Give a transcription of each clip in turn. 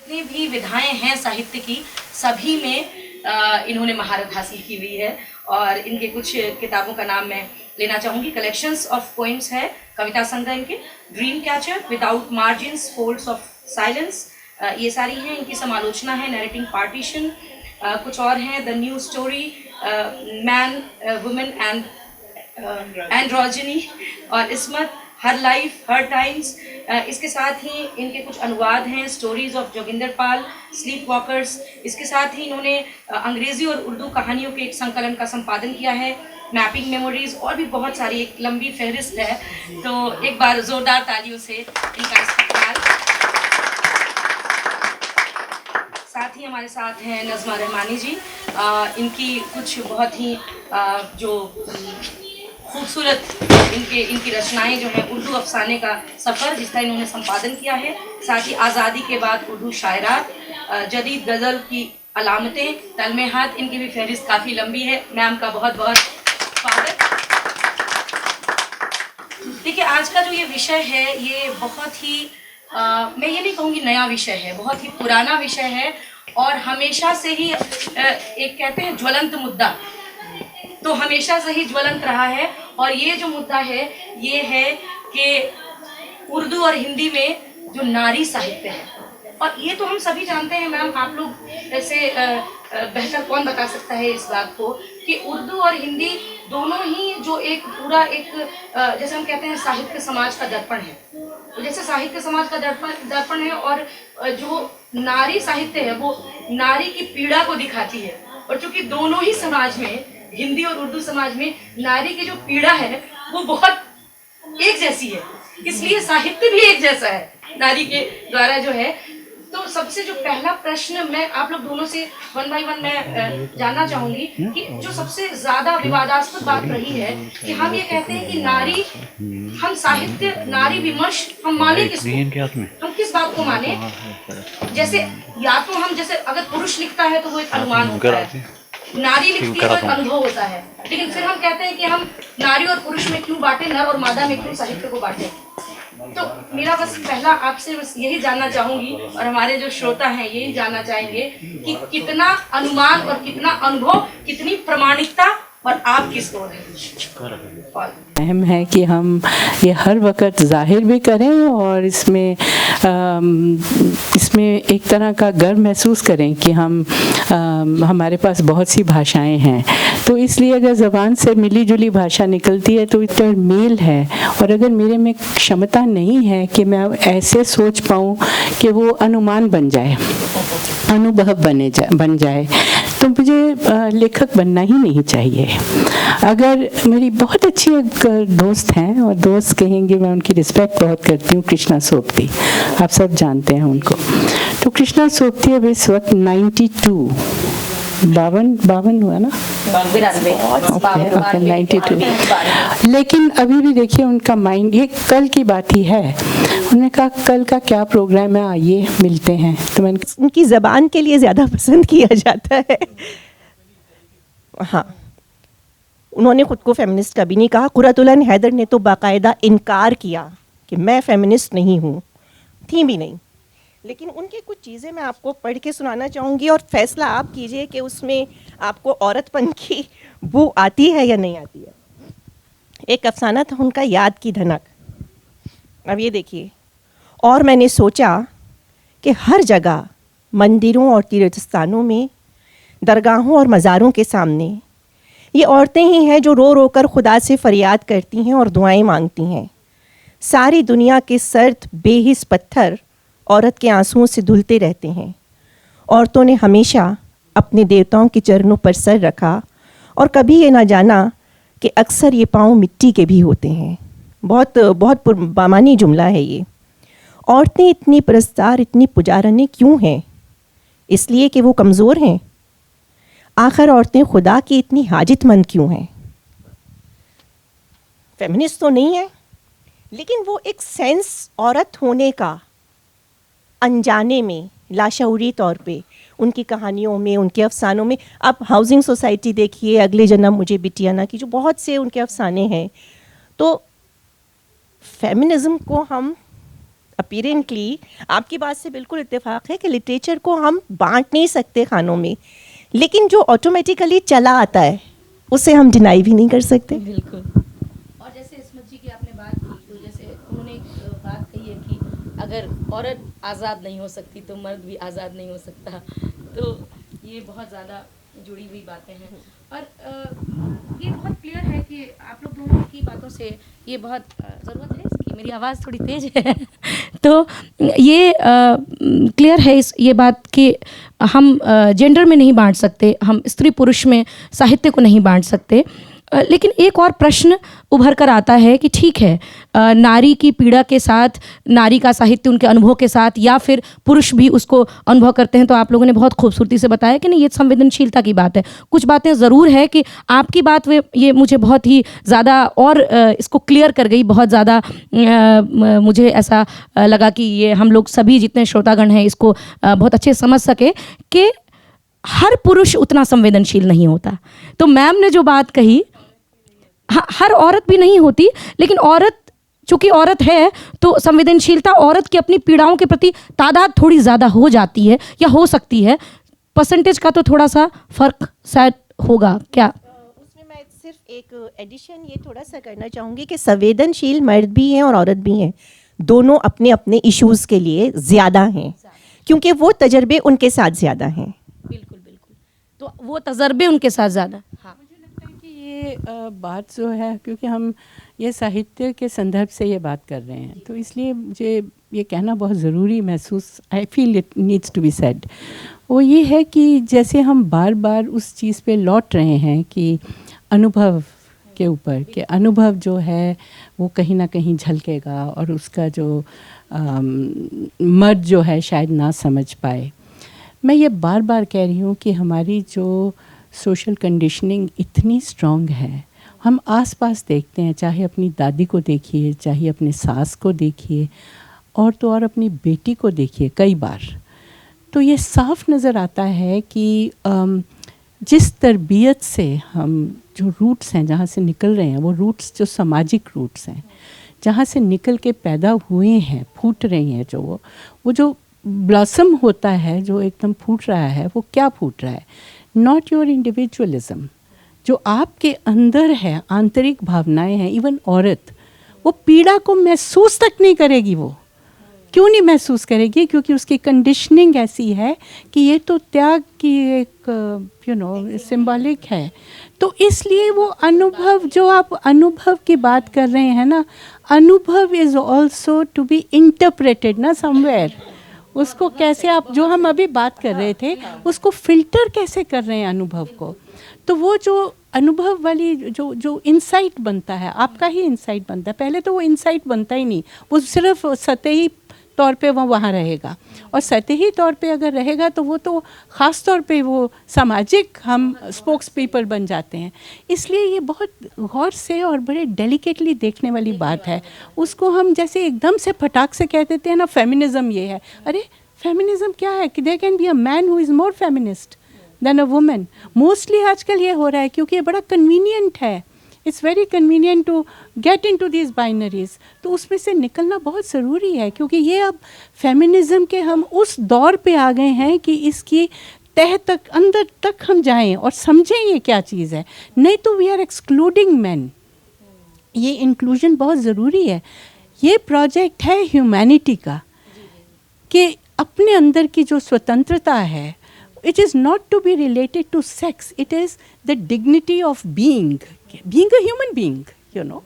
जितनी भी विधाएं हैं साहित्य की, सभी में इन्होंने महारत हासिल की हुई है। और इनके कुछ किताबों का नाम मैं लेना चाहूँगी। कलेक्शंस ऑफ पोइम्स है, कविता संग्रह इनके, dream catcher, without margins, folds of silence, ये सारी हैं। इनकी समालोचना है, नैरेटिंग पार्टीशन, कुछ और हैं, the new story, man, women and androgyny, और Ismat, her life, her times. इसके साथ ही इनके कुछ अनुवाद हैं, stories of Joginder Pal, sleep walkers. इसके साथ ही इन्होंने अंग्रेज़ी और उर्दू कहानियों के एक संकलन का संपादन किया है, मैपिंग मेमोरीज, और भी बहुत सारी एक लंबी फहरिस्त है। तो एक बार ज़ोरदार तालियों से इनका इस्तेमाल। साथ ही हमारे साथ हैं नज़मा रहमानी जी। इनकी कुछ बहुत ही जो खूबसूरत इनकी रचनाएं जो हैं, उर्दू अफसाने का सफ़र जिसका इन्होंने संपादन किया है। साथ ही आज़ादी के बाद उर्दू शायरात, जदीद गज़ल की अलामतें, तलमे हाथ, इनकी भी फहरिस्त काफ़ी लंबी है। मैम का बहुत बहुत स्वागत। देखिए, आज का जो ये विषय है, ये बहुत ही मैं ये नहीं कहूँगी नया विषय है, बहुत ही पुराना विषय है और हमेशा से ही एक कहते हैं ज्वलंत मुद्दा, तो हमेशा से ही ज्वलंत रहा है। और ये जो मुद्दा है, ये है कि उर्दू और हिंदी में जो नारी साहित्य है, और ये तो हम सभी जानते हैं मैम, आप लोग ऐसे बेहतर कौन बता सकता है इस बात को कि उर्दू और हिंदी दोनों ही जो एक पूरा एक जैसे हम कहते हैं साहित्य समाज का दर्पण है, तो जैसे साहित्य समाज का दर्पण है, और जो नारी साहित्य है वो नारी की पीड़ा को दिखाती है। और चूंकि दोनों ही समाज में, हिंदी और उर्दू समाज में, नारी की जो पीड़ा है वो बहुत एक जैसी है, इसलिए साहित्य भी एक जैसा है नारी के द्वारा जो है। तो सबसे जो पहला प्रश्न मैं आप लोग दोनों से वन बाय वन मैं जानना चाहूंगी कि जो सबसे ज्यादा विवादास्पद बात रही है कि हम ये कहते हैं कि नारी, हम साहित्य, नारी विमर्श हम माने किसको, हम किस बात को माने। जैसे या तो हम, जैसे अगर पुरुष लिखता है तो वो एक अनुमान होता है, नारी लिखती है तो एक अनुभव होता है, लेकिन फिर हम कहते हैं कि हम नारी और पुरुष में क्यों बांटे, नर और मादा में क्यों साहित्य को बांटे। तो मेरा बस पहला आपसे बस यही जानना चाहूंगी, और हमारे जो श्रोता हैं यही जानना चाहेंगे कि कितना अनुमान और कितना अनुभव, कितनी प्रामाणिकता, और आप किस ओर हैं। अहम है कि हम ये हर वक्त जाहिर भी करें और इसमें एक तरह का गर्व महसूस करें कि हमारे पास बहुत सी भाषाएं हैं। तो इसलिए अगर ज़बान से मिली जुली भाषा निकलती है तो इतना मेल है, और अगर मेरे में क्षमता नहीं है कि मैं ऐसे सोच पाऊँ कि वो अनुमान बन जाए, अनुभव बन जाए, तो मुझे लेखक बनना ही नहीं चाहिए। अगर मेरी बहुत अच्छी एक दोस्त हैं, और दोस्त कहेंगे, मैं उनकी रिस्पेक्ट बहुत करती हूँ, कृष्णा सोपती, आप सब जानते हैं उनको। तो कृष्णा सोपती अब इस वक्त 52 हुआ ना, 92, लेकिन अभी भी देखिए उनका माइंड, ये कल की बात ही है, उन्होंने कहा कल का क्या प्रोग्राम है, आइए मिलते हैं। तो मैंने, उनकी ज़बान के लिए ज़्यादा पसंद किया जाता है। हाँ, उन्होंने खुद को फेमिनिस्ट कभी नहीं कहा। कुरतुलन हैदर ने तो बाकायदा इनकार किया कि मैं फेमिनिस्ट नहीं हूँ, थी भी नहीं। लेकिन उनकी कुछ चीज़ें मैं आपको पढ़ के सुनाना चाहूँगी, और फैसला आप कीजिए कि उसमें आपको औरतपन की बू आती है या नहीं आती है। एक अफसाना था उनका, याद की धनक। अब ये देखिए, और मैंने सोचा कि हर जगह, मंदिरों और तीर्थस्थानों में, दरगाहों और मज़ारों के सामने, ये औरतें ही हैं जो रो रो कर खुदा से फरियाद करती हैं और दुआएं मांगती हैं। सारी दुनिया के सर्द बेहिस पत्थर औरत के आंसुओं से धुलते रहते हैं। औरतों ने हमेशा अपने देवताओं के चरणों पर सर रखा, और कभी ये ना जाना कि अक्सर ये पाँव मिट्टी के भी होते हैं। बहुत बहुत पुरबामानी जुमला है ये। औरतें इतनी परस्तार, इतनी पुजारने क्यों हैं? इसलिए कि वो कमज़ोर हैं? आखिर औरतें खुदा की इतनी हाजतमंद क्यों हैं? फेमिनिस्ट तो नहीं है, लेकिन वो एक सेंस औरत होने का अनजाने में, लाशऊरी तौर पे, उनकी कहानियों में, उनके अफसानों में। आप हाउसिंग सोसाइटी देखिए, अगले जन्म मुझे बिटियाना की, जो बहुत से उनके अफसाने हैं। तो फेमिनिज़्म को हम अपीरेंटली आपकी बात से बिल्कुल इत्तेफाक है कि लिटरेचर को हम बांट नहीं सकते खानों में, लेकिन जो ऑटोमेटिकली चला आता है उसे हम डिनाई भी नहीं कर सकते। बिल्कुल। और जैसे इस्मत जी की आपने बात की, तो जैसे उन्होंने एक बात कही है कि अगर औरत आज़ाद नहीं हो सकती तो मर्द भी आज़ाद नहीं हो सकता, तो ये बहुत ज़्यादा जुड़ी हुई बातें हैं। और ये बहुत क्लियर है कि आप लोग दोनों की बातों से ये बहुत ज़रूरत है इसकी, मेरी आवाज़ थोड़ी तेज़ है तो ये क्लियर है ये बात कि हम जेंडर में नहीं बांट सकते, हम स्त्री पुरुष में साहित्य को नहीं बांट सकते। लेकिन एक और प्रश्न उभर कर आता है कि ठीक है, नारी की पीड़ा के साथ नारी का साहित्य उनके अनुभव के साथ, या फिर पुरुष भी उसको अनुभव करते हैं, तो आप लोगों ने बहुत खूबसूरती से बताया कि नहीं, ये संवेदनशीलता की बात है। कुछ बातें ज़रूर है कि आपकी बात ये मुझे बहुत ही ज़्यादा और इसको क्लियर कर गई, बहुत ज़्यादा मुझे ऐसा लगा कि ये हम लोग सभी जितने श्रोतागण हैं इसको बहुत अच्छे से समझ सके कि हर पुरुष उतना संवेदनशील नहीं होता। तो मैम ने जो बात कही, हर औरत भी नहीं होती, लेकिन औरत चूंकि औरत है तो संवेदनशीलता औरत की अपनी पीड़ाओं के प्रति तादाद थोड़ी ज़्यादा हो जाती है या हो सकती है। परसेंटेज का तो थोड़ा सा फर्क शायद होगा क्या? उसमें मैं सिर्फ एक एडिशन ये थोड़ा सा करना चाहूँगी कि संवेदनशील मर्द भी हैं और औरत भी हैं, दोनों अपने अपने इश्यूज़ के लिए ज़्यादा हैं, क्योंकि वो तजर्बे उनके साथ ज़्यादा हैं। बिल्कुल बिल्कुल, तो वो तजर्बे उनके साथ ज़्यादा। हाँ, कि ये बात जो है, क्योंकि हम ये साहित्य के संदर्भ से ये बात कर रहे हैं, तो इसलिए मुझे ये कहना बहुत ज़रूरी महसूस, I feel it needs to be said. वो ये है कि जैसे हम बार बार उस चीज़ पे लौट रहे हैं कि अनुभव के ऊपर, कि अनुभव जो है वो कहीं ना कहीं झलकेगा और उसका जो मर्द जो है शायद ना समझ पाए। मैं ये बार बार कह रही हूँ कि हमारी जो सोशल कंडीशनिंग इतनी स्ट्रॉन्ग है, हम आसपास देखते हैं, चाहे अपनी दादी को देखिए, चाहे अपने सास को देखिए, और तो और अपनी बेटी को देखिए कई बार, तो ये साफ नज़र आता है कि जिस तरबियत से हम जो रूट्स हैं, जहाँ से निकल रहे हैं, वो रूट्स जो सामाजिक रूट्स हैं, जहाँ से निकल के पैदा हुए हैं, फूट रही हैं, जो वो जो ब्लॉसम होता है, जो एकदम फूट रहा है, वो क्या फूट रहा है? नॉट योर इंडिविजुअलिज्म, जो आपके अंदर है, आंतरिक भावनाएं हैं। इवन औरत वो पीड़ा को महसूस तक नहीं करेगी। वो क्यों नहीं महसूस करेगी? क्योंकि उसकी कंडीशनिंग ऐसी है कि ये तो त्याग की एक सिंबॉलिक है। तो इसलिए वो अनुभव, जो आप अनुभव की बात कर रहे हैं ना, अनुभव is also to be interpreted ना समवेयर। उसको कैसे आप, जो हम अभी बात कर रहे थे, उसको फिल्टर कैसे कर रहे हैं अनुभव को। तो वो जो अनुभव वाली जो इंसाइट बनता है, आपका ही इंसाइट बनता है। पहले तो वो इंसाइट बनता ही नहीं, वो सिर्फ सतही तौर पे वो वहाँ रहेगा, और सतही तौर पे अगर रहेगा तो वो तो ख़ास तौर पे वो सामाजिक हम स्पोक्स पीपल बन जाते हैं। इसलिए ये बहुत गौर से और बड़े डेलिकेटली देखने वाली बात है। उसको हम जैसे एकदम से फटाक से कह देते हैं ना, फेमिनिज़म ये है। अरे फेमिनिज़म क्या है कि there can be a man who is more feminist than a woman. Mostly आजकल ये हो रहा है क्योंकि ये बड़ा कन्वीनियंट है। It's very convenient to get in to this binaries. तो उसमें से निकलना बहुत ज़रूरी है, क्योंकि ये अब फेमिनिज़म के हम उस दौर पे आ गए हैं कि इसकी तह तक, अंदर तक हम जाएं और समझें ये क्या चीज़ है। नहीं तो वी आर एक्सक्लूडिंग मैन। ये इंक्लूजन बहुत ज़रूरी है। ये प्रोजेक्ट है ह्यूमैनिटी का, कि अपने अंदर की जो स्वतंत्रता है, it is not to be related to sex, it is the dignity of being a human being, you know।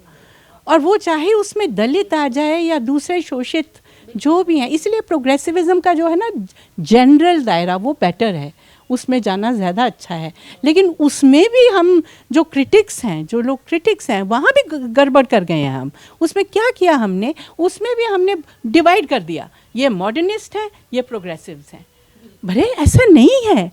और वो चाहे उसमें दलित आ जाए या दूसरे शोषित जो भी हैं। इसलिए प्रोग्रेसिविज्म का जो है ना जनरल दायरा, वो बेटर है, उसमें जाना ज़्यादा अच्छा है। लेकिन उसमें भी हम जो क्रिटिक्स हैं, जो लोग क्रिटिक्स हैं, वहाँ भी गड़बड़ कर गए हैं हम। उसमें क्या किया हमने? उसमें भी हमने डिवाइड कर दिया, ये मॉडर्निस्ट हैं, ये प्रोग्रेसिव्स हैं। भले ऐसा नहीं है।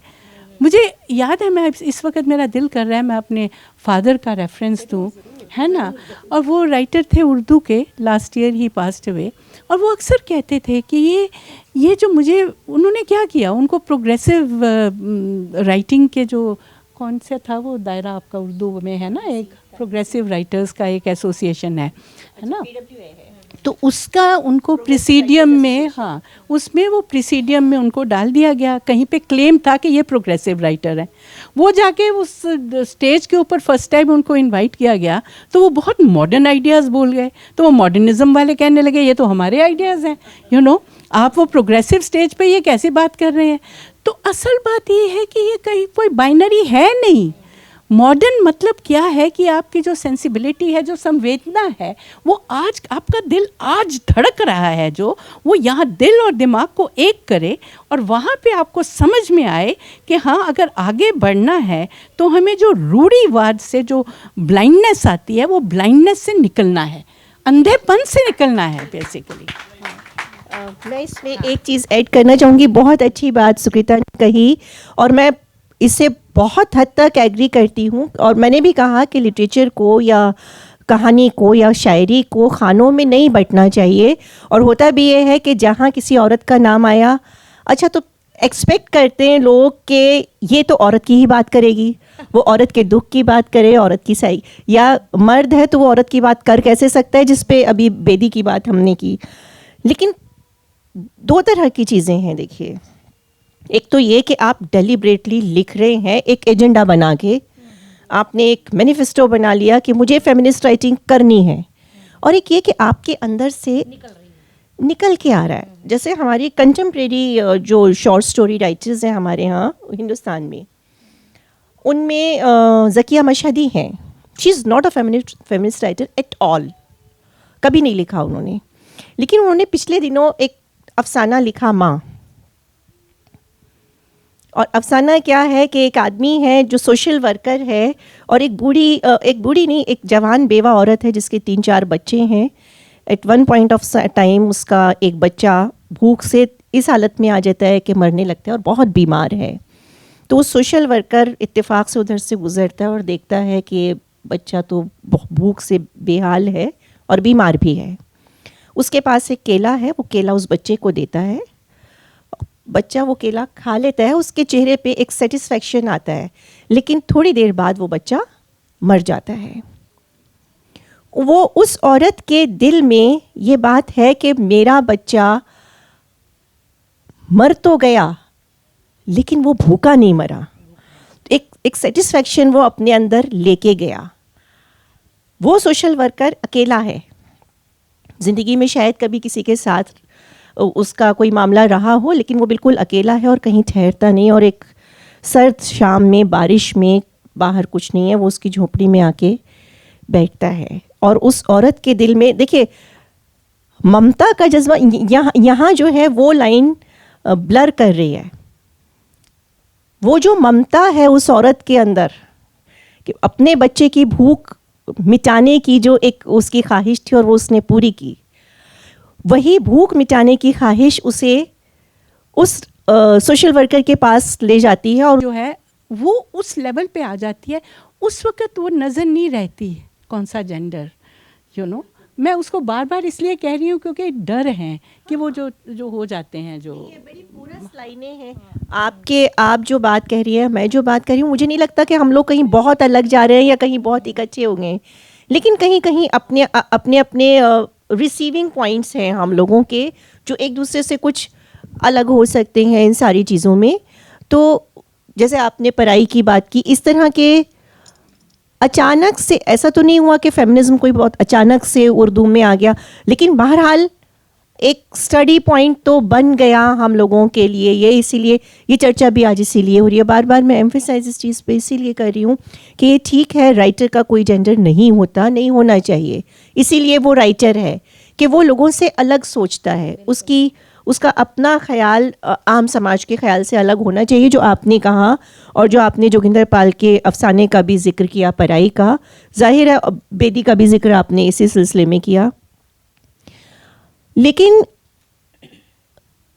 मुझे याद है, मैं इस वक्त मेरा दिल कर रहा है मैं अपने फादर का रेफरेंस दूँ, है ना। और वो राइटर थे उर्दू के, लास्ट ईयर ही पास्ट अवे। और वो अक्सर कहते थे कि ये जो मुझे, उन्होंने क्या किया, उनको प्रोग्रेसिव राइटिंग के जो कौन सा था वो दायरा आपका उर्दू में है ना, एक प्रोग्रेसिव राइटर्स का एक एसोसिएशन है ना, तो उसका उनको प्रिसीडियम में, हाँ, उसमें वो प्रिसीडियम में उनको डाल दिया गया। कहीं पे क्लेम था कि ये प्रोग्रेसिव राइटर है। वो जाके उस स्टेज के ऊपर फर्स्ट टाइम उनको इनवाइट किया गया तो वो बहुत मॉडर्न आइडियाज़ बोल गए। तो वो मॉडर्निज्म वाले कहने लगे ये तो हमारे आइडियाज़ हैं, यू नो, आप वो प्रोग्रेसिव स्टेज पे ये कैसे बात कर रहे हैं। तो असल बात ये है कि ये कहीं कोई बाइनरी है नहीं। मॉडर्न मतलब क्या है कि आपकी जो सेंसिबिलिटी है, जो संवेदना है, वो आज आपका दिल आज धड़क रहा है, जो वो यहाँ दिल और दिमाग को एक करे और वहाँ पे आपको समझ में आए कि हाँ, अगर आगे बढ़ना है तो हमें जो रूढ़िवाद से जो ब्लाइंडनेस आती है वो ब्लाइंडनेस से निकलना है, अंधेपन से निकलना है बेसिकली। मैं इसमें एक चीज़ ऐड करना चाहूँगी। बहुत अच्छी बात सुकृता ने कही और मैं इससे बहुत हद तक एग्री करती हूँ। और मैंने भी कहा कि लिटरेचर को या कहानी को या शायरी को खानों में नहीं बंटना चाहिए। और होता भी ये है कि जहाँ किसी औरत का नाम आया, अच्छा तो एक्सपेक्ट करते हैं लोग कि ये तो औरत की ही बात करेगी, वो औरत के दुख की बात करे, औरत की सही, या मर्द है तो वो औरत की बात कर कैसे सकता है, जिस पे अभी बेदी की बात हमने की। लेकिन दो तरह की चीज़ें हैं। देखिए, एक तो ये कि आप डेलिब्रेटली लिख रहे हैं, एक एजेंडा बना के आपने एक मैनिफेस्टो बना लिया कि मुझे फेमिनिस्ट राइटिंग करनी है, और एक ये कि आपके अंदर से निकल के आ रहा है। जैसे हमारी कंटेम्प्रेरी जो शॉर्ट स्टोरी राइटर्स हैं हमारे यहाँ हिंदुस्तान में, उनमें ज़किया मशहदी हैं। She is not a feminist writer at all, कभी नहीं लिखा उन्होंने। लेकिन उन्होंने पिछले दिनों एक अफसाना लिखा, माँ। और अफसाना क्या है कि एक आदमी है जो सोशल वर्कर है और एक बूढ़ी नहीं, एक जवान बेवा औरत है जिसके 3-4 बच्चे हैं। At one point of time उसका एक बच्चा भूख से इस हालत में आ जाता है कि मरने लगता है और बहुत बीमार है। तो वो सोशल वर्कर इत्तेफाक से उधर से गुजरता है और देखता है कि बच्चा तो भूख से बेहाल है और बीमार भी है। उसके पास एक केला है, वो केला उस बच्चे को देता है। बच्चा वो केला खा लेता है, उसके चेहरे पे एक सेटिस्फैक्शन आता है। लेकिन थोड़ी देर बाद वो बच्चा मर जाता है। वो उस औरत के दिल में ये बात है कि मेरा बच्चा मर तो गया लेकिन वो भूखा नहीं मरा। एक सेटिस्फैक्शन वो अपने अंदर लेके गया। वो सोशल वर्कर अकेला है, ज़िंदगी में शायद कभी किसी के साथ उसका कोई मामला रहा हो, लेकिन वो बिल्कुल अकेला है और कहीं ठहरता नहीं। और एक सर्द शाम में, बारिश में, बाहर कुछ नहीं है, वो उसकी झोपड़ी में आके बैठता है। और उस औरत के दिल में, देखिए, ममता का जज्बा यहाँ जो है वो लाइन ब्लर कर रही है। वो जो ममता है उस औरत के अंदर कि अपने बच्चे की भूख मिटाने की जो एक उसकी ख्वाहिश थी और वो उसने पूरी की, वही भूख मिटाने की ख्वाहिश उसे उस सोशल वर्कर के पास ले जाती है और जो है वो उस लेवल पे आ जाती है। उस वक्त वो नज़र नहीं रहती कौन सा जेंडर, यू नो। मैं उसको बार बार इसलिए कह रही हूँ क्योंकि डर हैं कि वो जो हो जाते हैं, जो ये बड़ी पूरस लाइनें हैं आप जो बात कह रही हैं, मैं जो बात कर रही हूँ, मुझे नहीं लगता कि हम लोग कहीं बहुत अलग जा रहे हैं या कहीं बहुत इकट्ठे हो गए। लेकिन कहीं कहीं अपने रिसीविंग पॉइंट्स हैं हम लोगों के, जो एक दूसरे से कुछ अलग हो सकते हैं इन सारी चीज़ों में। तो जैसे आपने पढ़ाई की बात की, इस तरह के अचानक से ऐसा तो नहीं हुआ कि फेमिनिज्म कोई बहुत अचानक से उर्दू में आ गया, लेकिन बहरहाल एक स्टडी पॉइंट तो बन गया हम लोगों के लिए। ये इसीलिए ये चर्चा भी आज इसीलिए हो रही है। बार बार मैं एम्फेसाइज इस चीज़ पे इसीलिए कर रही हूँ कि ये ठीक है, राइटर का कोई जेंडर नहीं होता, नहीं होना चाहिए। इसीलिए वो राइटर है कि वो लोगों से अलग सोचता है, उसका अपना ख्याल आम समाज के ख्याल से अलग होना चाहिए, जो आपने कहा। और जो आपने जोगिंदर पाल के अफसाने का भी जिक्र किया, पराई का, जाहिर है बेदी का भी जिक्र आपने इसी सिलसिले में किया। लेकिन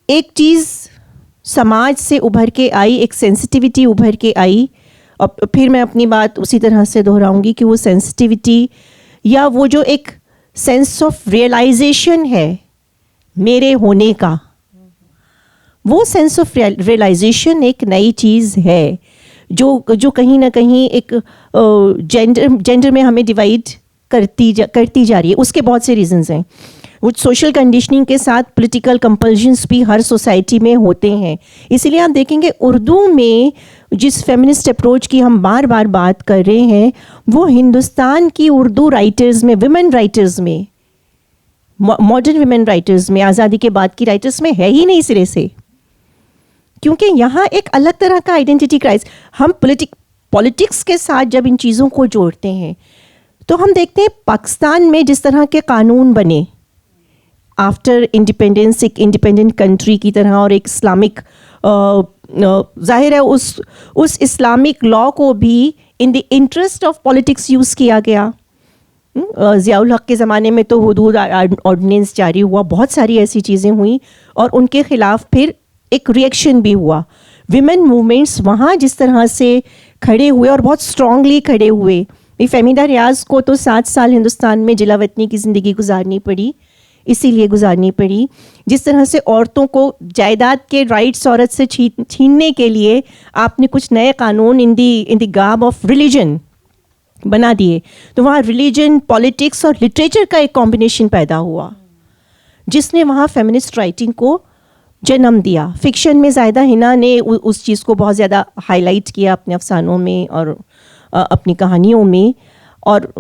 एक चीज़ समाज से उभर के आई, एक सेंसिटिविटी उभर के आई। और फिर मैं अपनी बात उसी तरह से दोहराऊंगी कि वो सेंसिटिविटी या वो जो एक सेंस ऑफ रियलाइजेशन है मेरे होने का, वो सेंस ऑफ रियलाइजेशन एक नई चीज़ है जो कहीं ना कहीं एक जेंडर में हमें डिवाइड करती जा रही है। उसके बहुत से रीजंस हैं। वो सोशल कंडीशनिंग के साथ पॉलिटिकल कंपल्शंस भी हर सोसाइटी में होते हैं। इसीलिए आप देखेंगे उर्दू में जिस फेमिनिस्ट अप्रोच की हम बार बार बात कर रहे हैं, वो हिंदुस्तान की उर्दू राइटर्स में, विमेन राइटर्स में, मॉडर्न विमेन राइटर्स में, आज़ादी के बाद की राइटर्स में है ही नहीं सिरे से। क्योंकि यहाँ एक अलग तरह का आइडेंटिटी क्राइसिस, हम पॉलिटिक्स के साथ जब इन चीज़ों को जोड़ते हैं तो हम देखते हैं पाकिस्तान में जिस तरह के कानून बने आफ्टर इंडिपेंडेंस, एक इंडिपेंडेंट कंट्री की तरह, और एक इस्लामिक, जाहिर है उस इस्लामिक लॉ को भी in the interest of politics use किया गया। ज़ियाउल हक के ज़माने में तो हुदूद ऑर्डिनेंस जारी हुआ, बहुत सारी ऐसी चीज़ें हुई और उनके ख़िलाफ़ फिर एक रिएक्शन भी हुआ। विमेन मूवमेंट्स वहाँ जिस तरह से खड़े हुए और बहुत स्ट्रांगली खड़े हुए। फ़हमीदा रियाज को तो 7 साल हिंदुस्तान में जिला वतनी की ज़िंदगी गुजारनी पड़ी, इसीलिए गुजारनी पड़ी। जिस तरह से औरतों को जायदाद के राइट्स औरत से छीनने के लिए आपने कुछ नए कानून इन दी गार्ब ऑफ रिलीजन बना दिए, तो वहाँ रिलीजन, पॉलिटिक्स और लिटरेचर का एक कॉम्बिनेशन पैदा हुआ जिसने वहाँ फेमिनिस्ट राइटिंग को जन्म दिया। फिक्शन में ज़ाहिदा हिना ने उस चीज़ को बहुत ज़्यादा हाईलाइट किया अपने अफसानों में और अपनी कहानियों में। और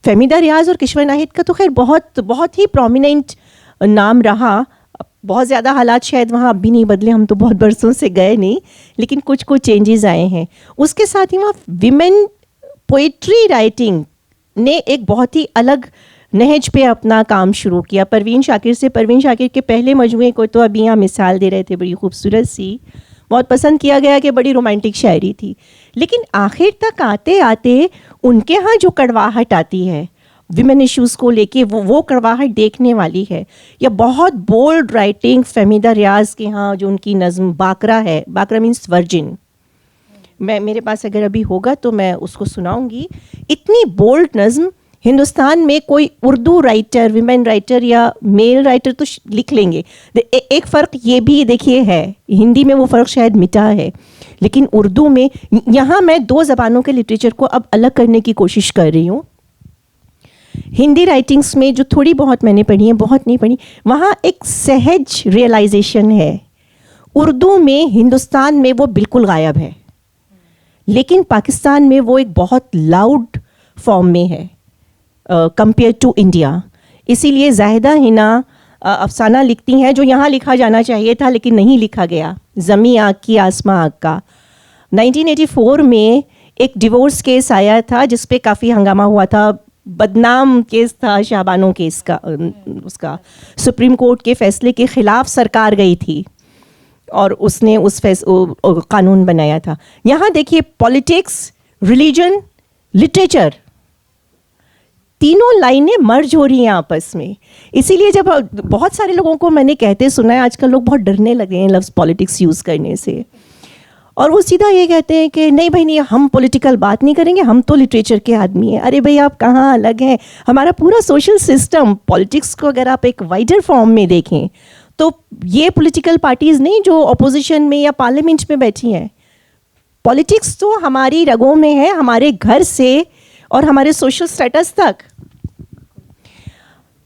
फ़हमीदा रियाज और किश्वर नाहिद का तो खैर बहुत ही प्रोमिनेंट नाम रहा। बहुत ज़्यादा हालात शायद वहाँ अब भी नहीं बदले, हम तो बहुत बरसों से गए नहीं, लेकिन कुछ चेंजेस आए हैं। उसके साथ ही वहाँ विमेन पोइट्री राइटिंग ने एक बहुत ही अलग नहज पे अपना काम शुरू किया। परवीन शाकिर के पहले मजमूए को तो अभी यहाँ मिसाल दे रहे थे, बड़ी खूबसूरत सी, बहुत पसंद किया गया कि बड़ी रोमांटिक शायरी थी। लेकिन आखिर तक आते आते उनके यहाँ जो कड़वाहट आती है विमेन इश्यूज़ को लेके, वो कड़वाहट देखने वाली है। या बहुत बोल्ड राइटिंग फ़हमीदा रियाज के यहाँ जो उनकी नज़्म बाकरा है, बाकरा मीन्स वर्जिन, मेरे पास अगर अभी होगा तो मैं उसको सुनाऊंगी। इतनी बोल्ड नज़्म हिंदुस्तान में कोई उर्दू राइटर, विमेन राइटर या मेल राइटर तो लिख लेंगे। एक फ़र्क ये भी देखिए है, हिंदी में वो फ़र्क शायद मिटा है, लेकिन उर्दू में, यहाँ मैं 2 ज़बानों के लिटरेचर को अब अलग करने की कोशिश कर रही हूँ। हिंदी राइटिंग्स में जो थोड़ी बहुत मैंने पढ़ी है, बहुत नहीं पढ़ी, वहाँ एक सहज रियलाइजेशन है। उर्दू में हिंदुस्तान में वो बिल्कुल गायब है, लेकिन पाकिस्तान में वो एक बहुत लाउड फॉर्म में है कंपेयर टू इंडिया। इसीलिए ज़ाहिदा हिना अफसाना लिखती हैं जो यहाँ लिखा जाना चाहिए था लेकिन नहीं लिखा गया, ज़मी आग की आसमां आग का। 1984 में एक डिवोर्स केस आया था जिस पे काफ़ी हंगामा हुआ था, बदनाम केस था शाहबानो केस का। उसका सुप्रीम कोर्ट के फैसले के ख़िलाफ़ सरकार गई थी और उसने कानून बनाया था। यहाँ देखिए पॉलिटिक्स, रिलीजन, लिटरेचर, तीनों लाइनें मर्ज हो रही हैं आपस में। इसीलिए जब बहुत सारे लोगों को मैंने कहते सुना है, आजकल लोग बहुत डरने लगे हैं लफ्ज़ पॉलिटिक्स यूज़ करने से, और वो सीधा ये कहते हैं कि नहीं भाई नहीं, हम पॉलिटिकल बात नहीं करेंगे, हम तो लिटरेचर के आदमी हैं। अरे भाई आप कहाँ अलग हैं? हमारा पूरा सोशल सिस्टम, पॉलिटिक्स को अगर आप एक वाइडर फॉर्म में देखें तो ये पॉलिटिकल पार्टीज़ नहीं जो अपोजिशन में या पार्लियामेंट में बैठी हैं, पॉलिटिक्स तो हमारी रगों में है, हमारे घर से और हमारे सोशल स्टेटस तक।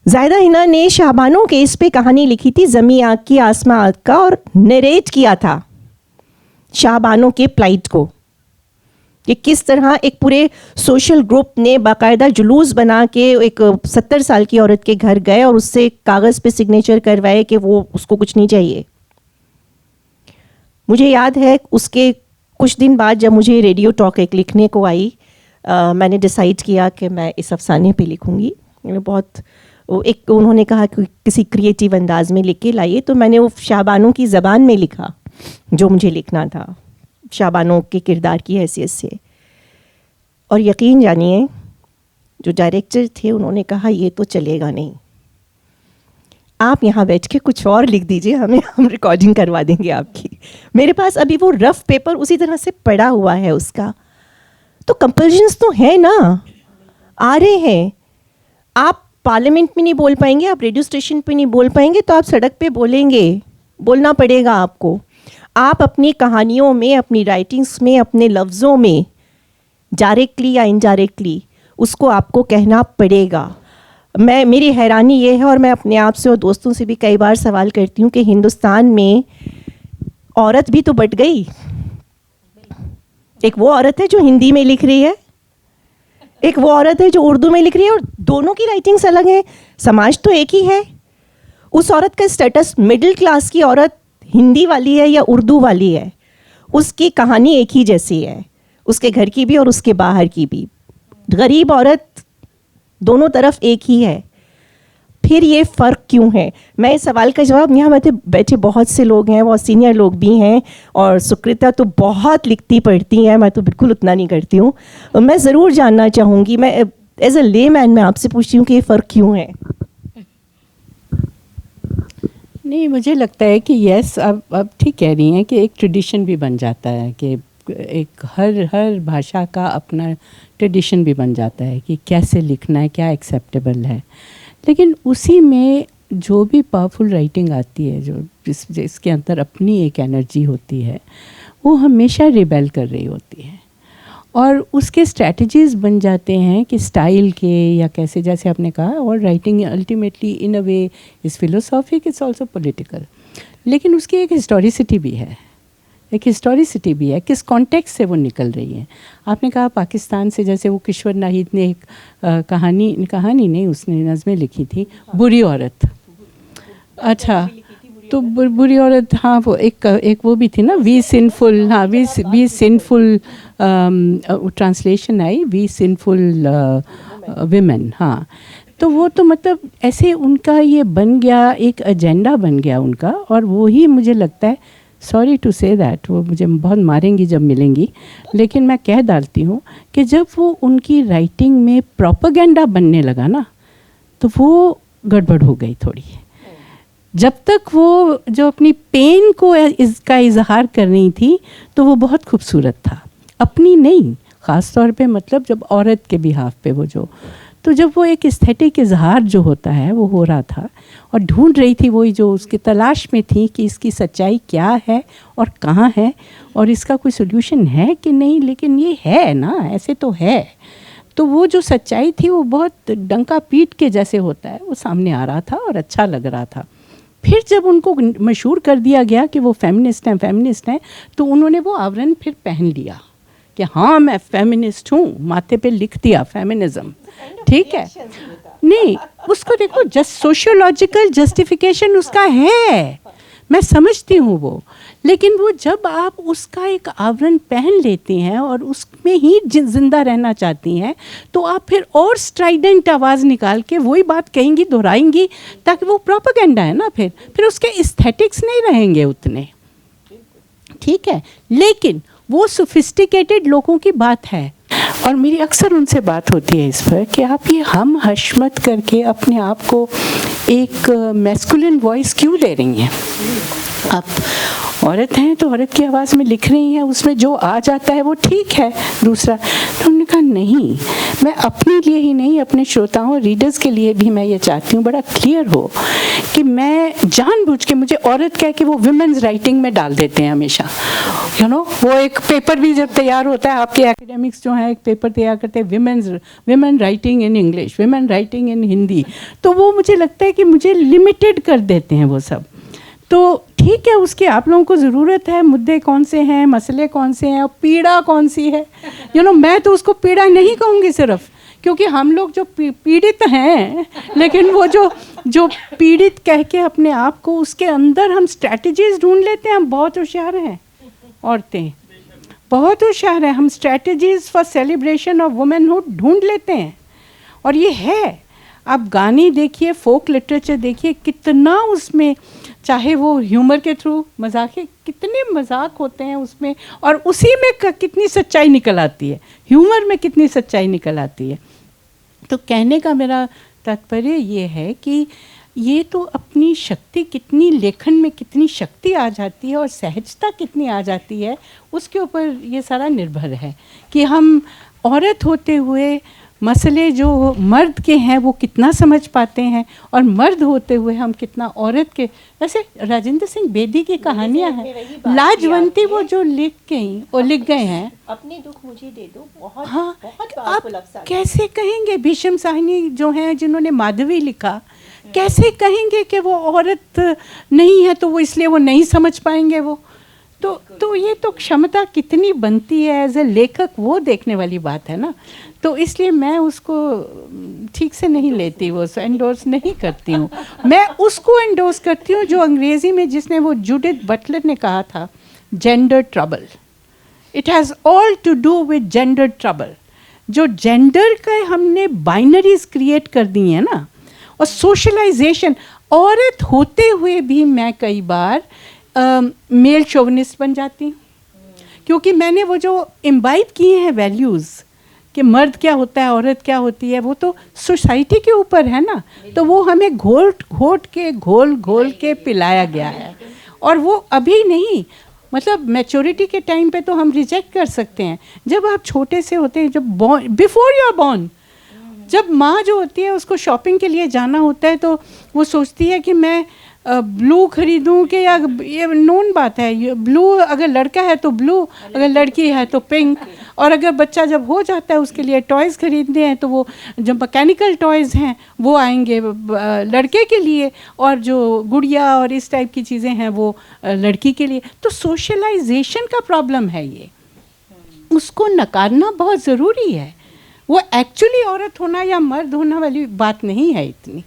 ज़ाहिदा हिना ने शाहबानो केस पे कहानी लिखी थी ज़मी आग की आसमां आग का, और नरेट किया था शाहबानो के प्लाइट को कि किस तरह एक पूरे सोशल ग्रुप ने बाकायदा जुलूस बना के एक 70 साल की औरत के घर गए और उससे कागज़ पे सिग्नेचर करवाए कि वो उसको कुछ नहीं चाहिए। मुझे याद है उसके कुछ दिन बाद जब मुझे रेडियो टॉक एक लिखने को आई, मैंने डिसाइड किया कि मैं इस अफसाने पे लिखूंगी। एक उन्होंने कहा कि किसी क्रिएटिव अंदाज में लिख के लाइए, तो मैंने वो शाहबानो की ज़बान में लिखा जो मुझे लिखना था, शाहबानो के किरदार की हैसियत से। और यकीन जानिए जो डायरेक्टर थे उन्होंने कहा ये तो चलेगा नहीं, आप यहाँ बैठ के कुछ और लिख दीजिए, हम रिकॉर्डिंग करवा देंगे आपकी। मेरे पास अभी वो रफ पेपर उसी तरह से पड़ा हुआ है उसका। तो कंपल्शंस तो है ना, आ रहे हैं। आप पार्लियामेंट में नहीं बोल पाएंगे, आप रेडियो स्टेशन पे नहीं बोल पाएंगे, तो आप सड़क पे बोलेंगे, बोलना पड़ेगा आपको। आप अपनी कहानियों में, अपनी राइटिंग्स में, अपने लफ्ज़ों में डायरेक्टली या इनडायरेक्टली उसको आपको कहना पड़ेगा। मेरी हैरानी ये है, और मैं अपने आप से और दोस्तों से भी कई बार सवाल करती हूँ कि हिंदुस्तान में औरत भी तो बट गई। एक वो औरत है जो हिंदी में लिख रही है, एक वो औरत है जो उर्दू में लिख रही है, और दोनों की राइटिंग्स अलग हैं। समाज तो एक ही है। उस औरत का स्टेटस, मिडिल क्लास की औरत हिंदी वाली है या उर्दू वाली है, उसकी कहानी एक ही जैसी है, उसके घर की भी और उसके बाहर की भी। गरीब औरत दोनों तरफ एक ही है। फिर ये फ़र्क क्यों है? मैं इस सवाल का जवाब, यहाँ बैठे बहुत से लोग हैं, बहुत सीनियर लोग भी हैं, और सुकृता तो बहुत लिखती पढ़ती हैं, मैं तो बिल्कुल उतना नहीं करती हूँ। मैं ज़रूर जानना चाहूँगी, मैं एज अ लेमैन मैं आपसे पूछती हूँ कि ये फ़र्क क्यों है? नहीं, मुझे लगता है कि यस, अब ठीक कह रही हैं कि एक ट्रेडिशन भी बन जाता है, कि एक हर भाषा का अपना ट्रेडिशन भी बन जाता है कि कैसे लिखना है, क्या एक्सेप्टेबल है। लेकिन उसी में जो भी पावरफुल राइटिंग आती है, जो जिसके अंदर अपनी एक एनर्जी होती है, वो हमेशा रिबेल कर रही होती है, और उसके स्ट्रैटेजीज़ बन जाते हैं कि स्टाइल के या कैसे, जैसे आपने कहा। और writing ultimately in a way is philosophic, it's also political, लेकिन उसकी एक हिस्टोरिसिटी भी है, किस कॉन्टेक्स्ट से वो निकल रही है। आपने कहा पाकिस्तान से, जैसे वो किशोर नाहिद ने एक कहानी नहीं, उसने नज़में लिखी थी, बुरी औरत। अच्छा, तो बुरी औरत, हाँ, वो एक वो भी थी ना, वी सिनफुल, हाँ, we sinful, translation I we sinful women. हाँ, तो वो तो मतलब ऐसे उनका ये बन गया, एक एजेंडा बन गया उनका। और वो ही मुझे लगता है, सॉरी टू से दैट, वो मुझे बहुत मारेंगी जब मिलेंगी, लेकिन मैं कह डालती हूँ कि जब वो उनकी राइटिंग में प्रोपेगेंडा बनने लगा ना, तो वो गड़बड़ हो गई थोड़ी। जब तक वो जो अपनी पेन को इसका इजहार कर रही थी, तो वो बहुत खूबसूरत था, अपनी नहीं, ख़ास तौर पे मतलब जब औरत के बिहाफ पे वो जो, तो जब वो एक एस्थेटिक इजहार जो होता है वो हो रहा था, और ढूंढ रही थी, वही जो उसकी तलाश में थी कि इसकी सच्चाई क्या है और कहाँ है, और इसका कोई सोल्यूशन है कि नहीं, लेकिन ये है ना, ऐसे तो है। तो वो जो सच्चाई थी वो बहुत डंका पीट के जैसे होता है, वो सामने आ रहा था और अच्छा लग रहा था। फिर जब उनको मशहूर कर दिया गया कि वो फेमिनिस्ट हैं, तो उन्होंने वो आवरण फिर पहन लिया कि हाँ मैं फेमिनिस्ट हूँ, माथे पे लिख दिया फेमिनिज्म, ठीक है। नहीं, उसको देखो, जस्ट सोशियोलॉजिकल जस्टिफिकेशन उसका है, मैं समझती हूँ वो, लेकिन वो जब आप उसका एक आवरण पहन लेती हैं और उसमें ही जिंदा रहना चाहती हैं, तो आप फिर और स्ट्राइडेंट आवाज़ निकाल के वही बात कहेंगी, दोहराएंगी, ताकि वो प्रोपेगेंडा है ना, फिर उसके एस्थेटिक्स नहीं रहेंगे उतने, ठीक है। लेकिन वो सोफिस्टिकेटेड लोगों की बात है, और मेरी अक्सर उनसे बात होती है इस पर कि आप ये हम हशमत करके अपने आप को एक मैस्कुलिन वॉइस क्यों दे रही हैं। आप औरत हैं तो औरत की आवाज़ में लिख रही हैं, उसमें जो आ जाता है वो ठीक है। दूसरा, तो उन्होंने कहा नहीं, मैं अपने लिए ही नहीं, अपने श्रोताओं और रीडर्स के लिए भी मैं ये चाहती हूँ बड़ा क्लियर हो कि मैं जानबूझ के, मुझे औरत कह के वो विमेंस राइटिंग में डाल देते हैं हमेशा, यू नो। वो एक पेपर भी जब तैयार होता है, आपके एकेडमिक्स जो हैं एक पेपर तैयार करते हैं, women writing in English, women writing in Hindi, तो वो मुझे लगता है कि मुझे लिमिटेड कर देते हैं वो सब। तो ठीक है, उसकी आप लोगों को ज़रूरत है, मुद्दे कौन से हैं, मसले कौन से हैं, और पीड़ा कौन सी है, यू नो। मैं तो उसको पीड़ा नहीं कहूँगी सिर्फ, क्योंकि हम लोग जो पीड़ित हैं, लेकिन वो जो पीड़ित कह के अपने आप को, उसके अंदर हम स्ट्रैटेजीज ढूंढ लेते हैं। हम बहुत होशियार हैं, औरतें बहुत होशियार हैं, हम strategies for celebration of womanhood ढूंढ लेते हैं। और ये है, आप गाने देखिए, फोक लिटरेचर देखिए, कितना उसमें, चाहे वो ह्यूमर के थ्रू मजाक, कितने मजाक होते हैं उसमें, और उसी में कितनी सच्चाई निकल आती है, ह्यूमर में कितनी सच्चाई निकल आती है। तो कहने का मेरा तात्पर्य ये है कि ये तो अपनी शक्ति, कितनी लेखन में कितनी शक्ति आ जाती है और सहजता कितनी आ जाती है, उसके ऊपर ये सारा निर्भर है कि हम औरत होते हुए मसले जो मर्द के हैं वो कितना समझ पाते हैं, और मर्द होते हुए हम कितना औरत के। वैसे राजेंद्र सिंह बेदी की कहानियाँ हैं लाजवंती, वो जो लिख गए हैं अपने दुख मुझे दे दो, बहुत हाँ, बहुत आप powerful अफसाना। कैसे कहेंगे भीष्म साहनी जो हैं जिन्होंने माधवी लिखा, कैसे कहेंगे कि वो औरत नहीं है तो वो इसलिए वो नहीं समझ पाएंगे वो। तो ये तो क्षमता कितनी बनती है एज ए लेखक, वो देखने वाली बात है ना। तो इसलिए मैं उसको ठीक से नहीं लेती, वो एंडोर्स नहीं करती हूँ। मैं उसको एंडोर्स करती हूँ जो अंग्रेज़ी में, जिसने वो जूडिथ बटलर ने कहा था, gender trouble. It has all to do with gender trouble. जो जेंडर का हमने बाइनरीज क्रिएट कर दी हैं ना, और सोशलाइजेशन, औरत होते हुए भी मैं कई बार मेल शोविनिस्ट बन जाती हूँ, क्योंकि मैंने वो जो इम्बाइब किए हैं वैल्यूज़ कि मर्द क्या होता है, औरत क्या होती है, वो तो सोसाइटी के ऊपर है ना। तो वो हमें घोल के पिलाया गया है, और वो अभी नहीं, मतलब मैच्योरिटी के टाइम पे तो हम रिजेक्ट कर सकते हैं। जब आप छोटे से होते हैं, जब बिफोर यू आर बॉर्न, जब माँ जो होती है उसको शॉपिंग के लिए जाना होता है, तो वो सोचती है कि मैं ब्लू खरीदूं कि, या ये नोन बात है, ये ब्लू अगर लड़का है तो ब्लू, अगर लड़की है तो पिंक। और अगर बच्चा जब हो जाता है उसके लिए टॉयज़ खरीदने हैं, तो वो जो मैकेनिकल टॉयज़ हैं वो आएंगे लड़के के लिए, और जो गुड़िया और इस टाइप की चीज़ें हैं वो लड़की के लिए। तो सोशलाइजेशन का प्रॉब्लम है ये, उसको नकारना बहुत ज़रूरी है। वो एक्चुअली औरत होना या मर्द होना वाली बात नहीं है इतनी।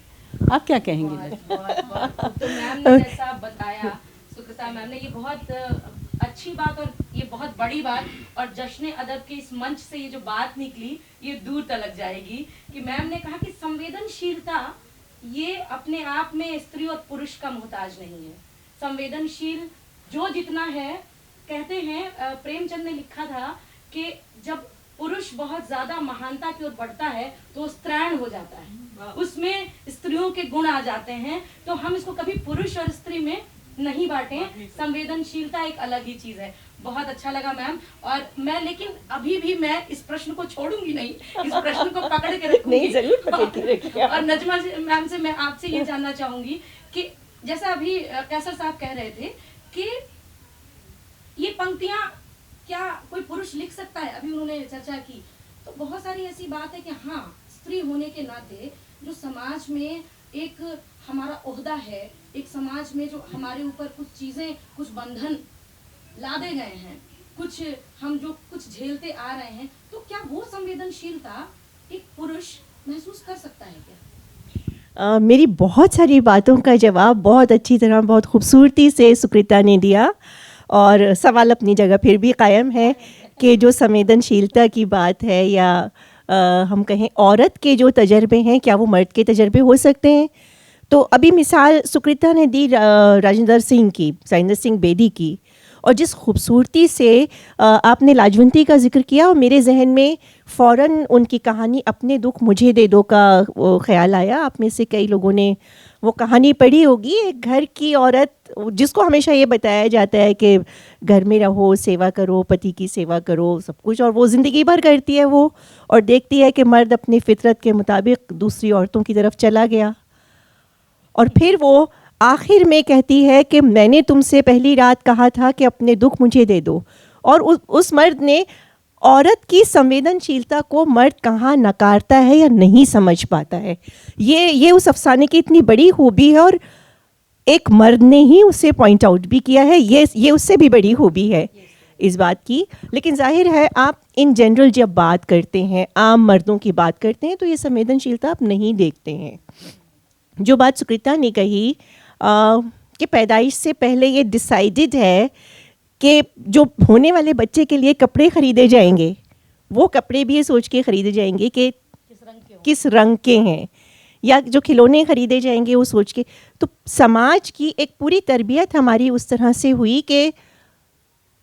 आप क्या कहेंगे? तो मैम ने जैसा बताया, सुकृता मैम ने, ये बहुत अच्छी बात और ये बहुत बड़ी बात, और जश्न अदब के इस मंच से ये जो बात निकली ये दूर तलक जाएगी कि मैम ने कहा कि संवेदनशीलता ये अपने आप में स्त्री और पुरुष का मोहताज नहीं है। संवेदनशील जो जितना है, कहते हैं प्रेमचंद ने लिखा था कि जब पुरुष बहुत ज्यादा महानता की ओर बढ़ता है तो स्त्रैण हो जाता है, उसमें स्त्रियों के गुण आ जाते हैं। तो हम इसको कभी पुरुष और स्त्री में नहीं बांटें, संवेदनशीलता एक अलग ही चीज है। बहुत अच्छा लगा मैम, और मैं लेकिन अभी भी मैं इस प्रश्न को छोड़ूंगी नहीं, इस प्रश्न को पकड़ के रखूंगी। नहीं, जरूर पकड़ के रखिए। और नजमा मैम से मैं आपसे ये जानना चाहूंगी कि जैसा अभी कैसर साहब कह रहे थे कि ये पंक्तियां क्या कोई पुरुष लिख सकता है, अभी उन्होंने चर्चा की, तो बहुत सारी ऐसी बात है कि हाँ, स्त्री होने के नाते जो समाज में एक हमारा ओहदा है, एक समाज में जो हमारे ऊपर कुछ चीजें, कुछ बंधन लादे गए हैं, कुछ हम जो कुछ झेलते आ रहे हैं, तो क्या वो संवेदनशीलता एक पुरुष महसूस कर सकता है क्या? मेरी बहुत सारी बातों का जवाब बहुत अच्छी तरह, बहुत खूबसूरती से सुकृता ने दिया, और सवाल अपनी जगह फिर भी कायम है कि जो संवेदनशीलता की बात है, या हम कहें औरत के जो तजर्बे हैं, क्या वो मर्द के तजर्बे हो सकते हैं। तो अभी मिसाल सुकृता ने दी राजेंद्र सिंह बेदी की, और जिस खूबसूरती से आपने लाजवंती का जिक्र किया, और मेरे जहन में फ़ौरन उनकी कहानी अपने दुख मुझे दे दो का ख्याल आया। आप में से कई लोगों ने वो कहानी पढ़ी होगी। एक घर की औरत जिसको हमेशा ये बताया जाता है कि घर में रहो, सेवा करो, पति की सेवा करो, सब कुछ, और वो ज़िंदगी भर करती है वो, और देखती है कि मर्द अपनी फितरत के मुताबिक दूसरी औरतों की तरफ चला गया, और फिर वो आखिर में कहती है कि मैंने तुमसे पहली रात कहा था कि अपने दुख मुझे दे दो। और उस मर्द ने औरत की संवेदनशीलता को मर्द कहाँ नकारता है या नहीं समझ पाता है। ये उस अफसाने की इतनी बड़ी खूबी है, और एक मर्द ने ही उसे पॉइंट आउट भी किया है। ये उससे भी बड़ी खूबी है इस बात की। लेकिन जाहिर है आप इन जनरल जब बात करते हैं, आम मर्दों की बात करते हैं, तो ये संवेदनशीलता आप नहीं देखते हैं। जो बात सुकृता ने कही कि पैदाइश से पहले ये डिसाइडेड है कि जो होने वाले बच्चे के लिए कपड़े ख़रीदे जाएंगे, वो कपड़े भी ये सोच के ख़रीदे जाएंगे कि किस रंग के हैं, या जो खिलौने ख़रीदे जाएंगे वो सोच के। तो समाज की एक पूरी तरबियत हमारी उस तरह से हुई कि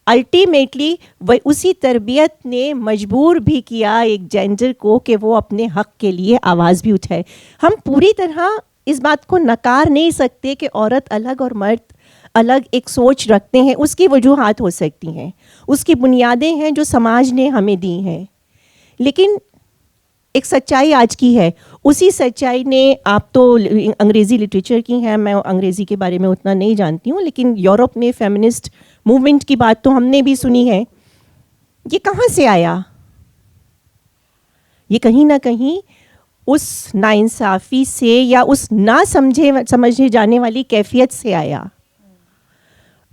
अल्टीमेटली वह उसी तरबियत ने मजबूर भी किया एक जेंडर को कि वो अपने हक़ के लिए आवाज़ भी उठाए। हम पूरी तरह इस बात को नकार नहीं सकते कि औरत अलग और मर्द अलग एक सोच रखते हैं। उसकी वजूहात हो सकती हैं, उसकी बुनियादें हैं जो समाज ने हमें दी हैं, लेकिन एक सच्चाई आज की है, उसी सच्चाई ने, आप तो अंग्रेज़ी लिटरेचर की हैं, मैं अंग्रेज़ी के बारे में उतना नहीं जानती हूँ, लेकिन यूरोप में फेमिनिस्ट मूवमेंट की बात तो हमने भी सुनी है। ये कहाँ से आया? ये कहीं ना कहीं उस नाइंसाफ़ी से या उस ना समझे जाने वाली कैफियत से आया।